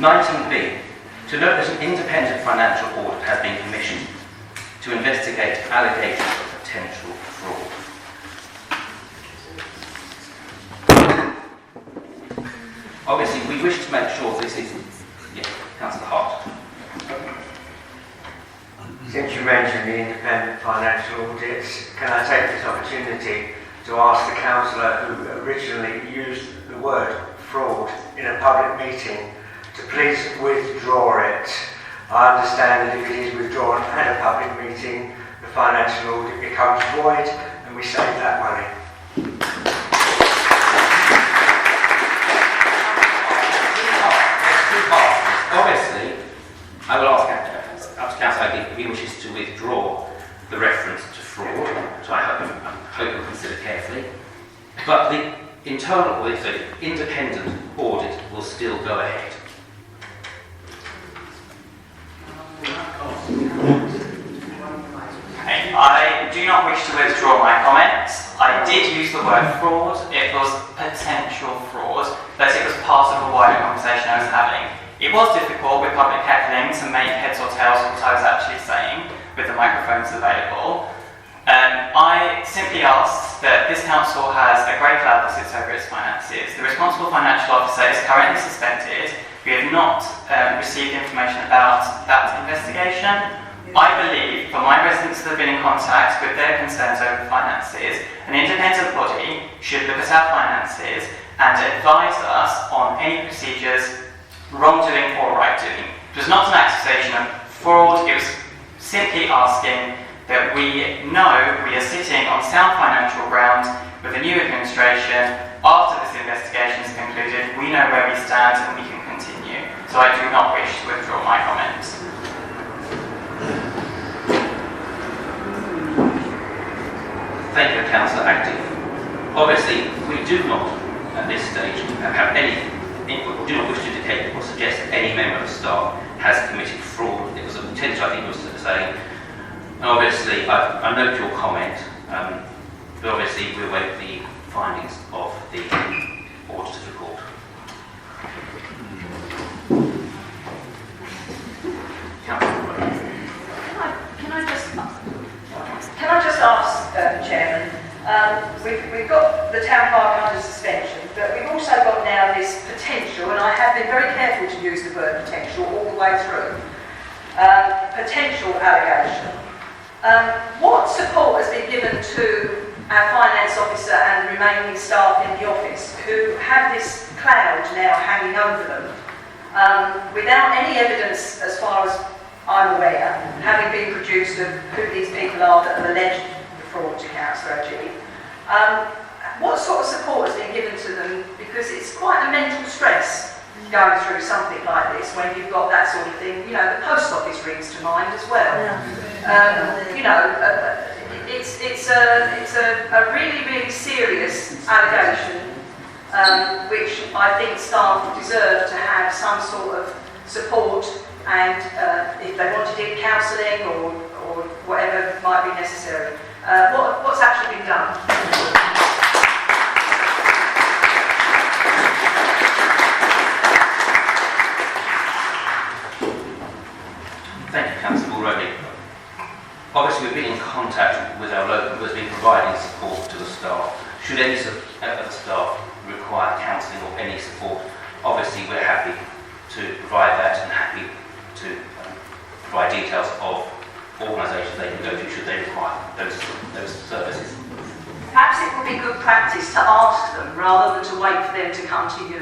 19B, to note that an independent financial audit has been commissioned to investigate allegations of potential fraud. Obviously, we wish to make sure this is... Yeah, Councillor Hart. Since you mentioned the independent financial audits, can I take this opportunity to ask the councillor who originally used the word fraud in a public meeting to please withdraw it? I understand that if it is withdrawn at a public meeting, the financial audit becomes void and we save that money. Obviously, I will ask up to Councillor if he wishes to withdraw the reference to fraud, which I hope you'll consider carefully. But the internal audit, so the independent audit, will still go ahead. I do not wish to withdraw my comments. I did use the word fraud. It was potential fraud, but it was part of a wider conversation I was having. It was difficult with public heckling to make heads or tails of what I was actually saying with the microphones available. I simply asked that this council has a grey cloud that sits over its finances. The responsible financial officer is currently suspended. We have not received information about that investigation. I believe, for my residents that have been in contact with their concerns over finances, an independent body should look at our finances and advise us on any procedures, wrongdoing or right doing. It was not an accusation of fraud, it was simply asking that we know we are sitting on sound financial ground with a new administration. After this investigation is concluded, we know where we stand and we can continue. So I do not wish to withdraw my comments. Thank you, Councillor Active. Obviously, we do not, at this stage, have any input, or do not wish to indicate or suggest that any member of staff has committed fraud. It was a potential, I think, was saying. And obviously, I note your comment, but obviously, we await the findings of the auditor's report. Can I just ask, Chairman, we've got the town park under suspension, but we've also got now this potential, and I have been very careful to use the word potential all the way through, potential allegation. What support has been given to our finance officer and remaining staff in the office who have this cloud now hanging over them without any evidence, as far as I'm aware, having been produced of who these people are that have alleged the fraud to Councillor Ajib? What sort of support has been given to them? Because it's quite a mental stress going through something like this when you've got that sort of thing. You know, the post office rings to mind as well. You know, it's a really, really serious allegation, which I think staff deserve to have some sort of support, and if they wanted it, counselling or whatever might be necessary. What's actually been done? Thank you, Councillor Mulroney. Obviously, we've been in contact with our local who has been providing support to the staff. Should any of the staff require counselling or any support, obviously we're happy to provide that and happy to provide details of organisations they can go to should they require those services. Perhaps it would be good practice to ask them rather than to wait for them to come to you.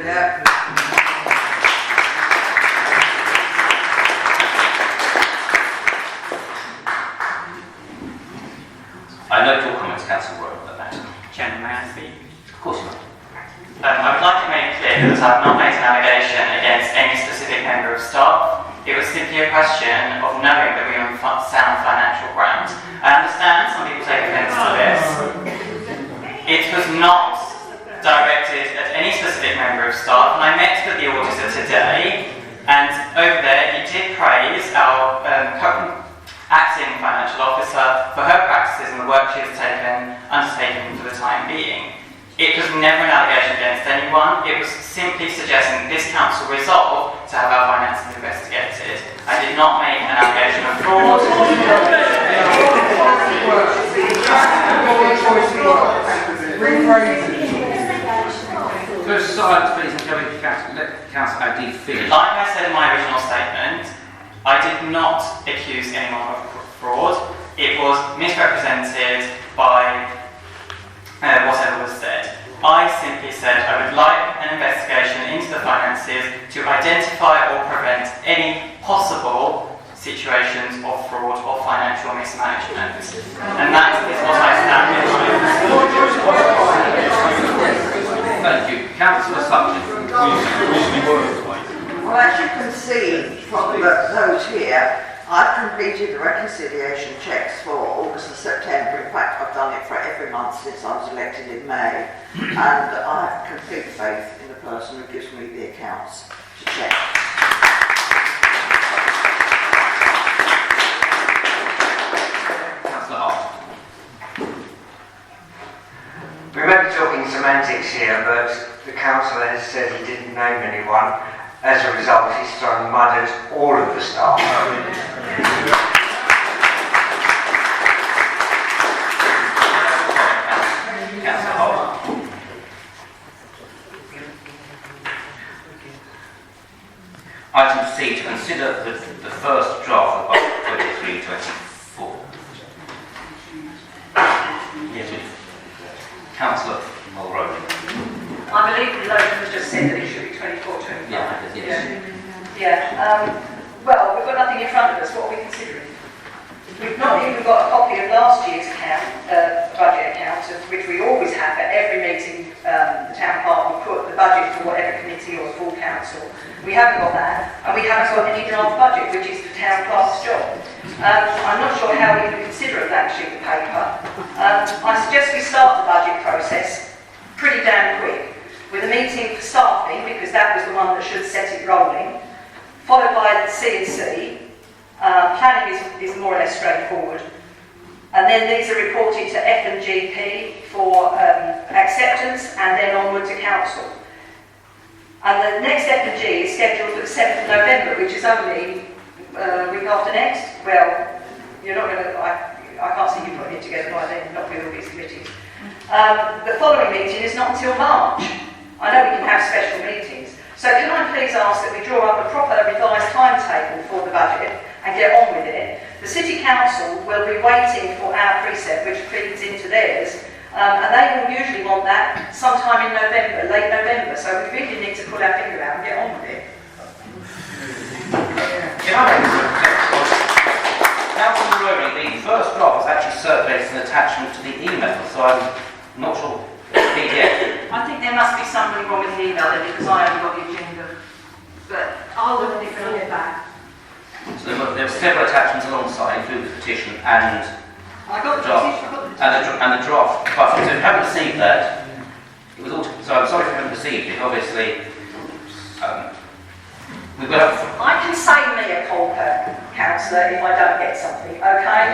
I note your comments, Councillor Rowe, about that. Chairman, may I speak? Of course you may. I would like to make clear that I have not made an allegation against any specific member of staff. It was simply a question of knowing that we were on sound financial ground. I understand some people take offence to this. It was not directed at any specific member of staff, and I met with the auditor today, and over there he did praise our acting financial officer for her practices and the work she has undertaken for the time being. It was never an allegation against anyone. It was simply suggesting that this council resolve to have our finances investigated. I did not make an allegation of fraud. First silence, please, and go into Councillor Addy finish. Like I said in my original statement, I did not accuse anyone of fraud. It was misrepresented by whatever was said. I simply said I would like an investigation into the finances to identify or prevent any possible situations of fraud or financial mismanagement. And that is what I stand behind. Thank you. Councillor Sutton. Well, as you can see from the note here, I've completed the reconciliation checks for August and September. In fact, I've done it for every month since I was elected in May. And I have complete faith in the person who gives me the accounts to check. Councillor Hart. We may be talking semantics here, but the councillor has said he didn't name anyone. As a result, he's thrown mud at all of the staff. Councillor Hart. Item C, to consider the first draft of budget 23-24. Yes, please. Councillor Mulroney. I believe the Logan has just said that it should be 24-25. Yes. Well, we've got nothing in front of us. What are we considering? We've not even got a copy of last year's budget account, which we always have at every meeting. The town park will put the budget for whatever committee or full council. We haven't got that, and we haven't got any draft budget, which is the town clerk's job. I'm not sure how we would consider a blank sheet of paper. I suggest we start the budget process pretty damn quick, with a meeting for staffing, because that was the one that should set it rolling, followed by the C&C. Planning is more or less straightforward. And then these are reported to F and GP for acceptance, and then onward to council. And the next F and G is scheduled for the 7th of November, which is only week after next. Well, you're not going to, I can't see you putting it together by then, not with all these committees. The following meeting is not until March. I know we can have special meetings. So can I please ask that we draw up a proper revised timetable for the budget and get on with it? The City Council will be waiting for our precept, which feeds into theirs, and they will usually want that sometime in November, late November. So we really need to pull our finger out and get on with it. Can I make a suggestion? Councillor Mulroney, the first draft was actually circulated as an attachment to the email, so I'm not sure it's PDF. I think there must be something wrong with the email then, because I haven't got the agenda. But I'll look at it when I get back. So there were several attachments alongside, including the petition and I got the draft. petition, I got the And the draft. But so if you haven't received that, it was all. So I'm sorry if you haven't received it. Obviously, we will have. I can say mea culpa, councillor, if I don't get something, okay?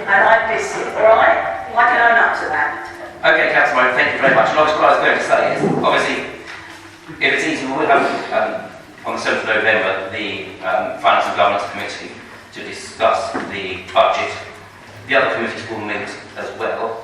And I miss it, all right? I can own up to that. Okay, Councillor, thank you very much. And obviously, what I was going to say is, obviously, if it's easy, we will have on the 7th of November the Finance and Governance Committee to discuss the budget. The other committees will meet as well.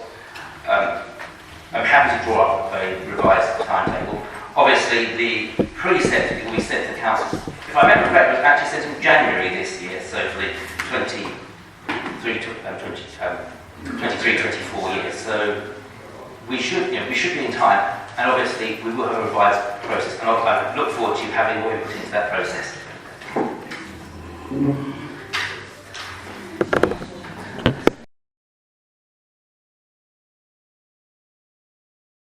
I'm happy to draw up a revised timetable. Obviously, the precept that we sent to the council, if I remember correctly, was actually sent in January this year, so for the 23-24 years. So we should be in time, and obviously we will have a revised process, and I look forward to you having more input into that process.